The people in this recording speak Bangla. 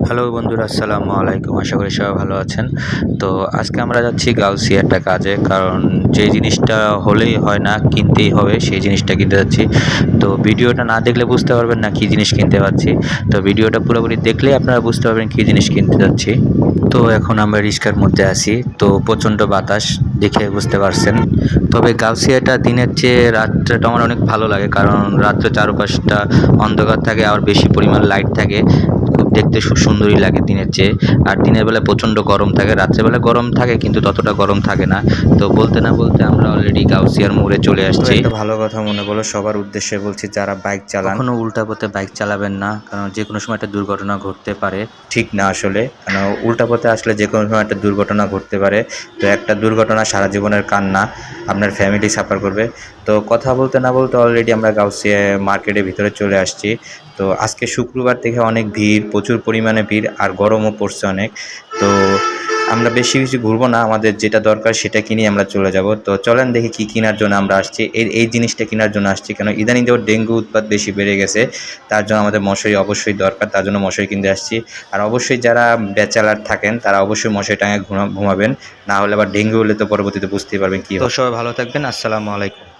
হ্যালো বন্ধুরা, আসসালামু আলাইকুম। আশা করি সবাই ভালো আছেন। তো আজকে আমরা যাচ্ছি গাউসিয়া একটা কাজে, কারণ যে জিনিসটা হলেই হয় না, কিনতেই হবে, সেই জিনিসটা কিনতে যাচ্ছি। তো ভিডিওটা না দেখলে বুঝতে পারবেন না কী জিনিস কিনতে যাচ্ছি। তো ভিডিওটা পুরোপুরি দেখলেই আপনারা বুঝতে পারবেন কী জিনিস কিনতে যাচ্ছি। তো এখন আমরা রিক্সার মধ্যে আছি, তো প্রচণ্ড বাতাস দেখে বুঝতে পারছেন। তবে গাউসিয়াটা দিনের চেয়ে রাত্রেটা আমার অনেক ভালো লাগে, কারণ রাত্রে চারপাশটা অন্ধকার থাকে, আর বেশি পরিমাণ লাইট থাকে, খুব দেখতে সুন্দরই লাগে দিনের চেয়ে। আর দিনের বেলা প্রচণ্ড গরম থাকে, রাত্রেবেলা গরম থাকে কিন্তু ততটা গরম থাকে না। তো বলতে না বলতে আমরা অলরেডি গাউসিয়ার মোড়ে চলে আসছি। একটা ভালো কথা মনে বলো, সবার উদ্দেশ্যে বলছি, যারা বাইক চালান কখনো উল্টা পথে বাইক চালাবেন না, কারণ যে কোনো সময় একটা দুর্ঘটনা ঘটতে পারে। ঠিক না আসলে, কারণ উল্টা পথে আসলে যে কোনো সময় একটা দুর্ঘটনা ঘটতে পারে। তো একটা দুর্ঘটনা সারা জীবনের কান্না, আপনার ফ্যামিলি সাফার করবে। তো কথা বলতে না বলতে অলরেডি আমরা গাউসিয়া মার্কেটের ভিতরে চলে আসছি। তো আজকে শুক্রবার থেকে অনেক ভিড়, প্রচুর পরিমাণে ভিড়, আর গরমও পড়ছে অনেক। তো আমরা বেশি কিছু ঘুরবো না, আমাদের যেটা দরকার সেটা কিনেই আমরা চলে যাব। তো চলেন দেখি কী কেনার জন্য আমরা আসছি। এই জিনিসটা কেনার জন্য আসছি, কেন ইদানিং যখন ডেঙ্গু উৎপাত বেশি বেড়ে গেছে, তার জন্য আমাদের মশারি অবশ্যই দরকার, তার জন্য মশারি কিনতে আসছি। আর অবশ্যই যারা ব্যাচেলার থাকেন তারা অবশ্যই মশারি টাঙিয়ে ঘুমাবেন, না হলে আবার ডেঙ্গু হলে তো পরবর্তীতে বুঝতেই পারবেন কী। তো সবাই ভালো থাকবেন, আসসালামু আলাইকুম।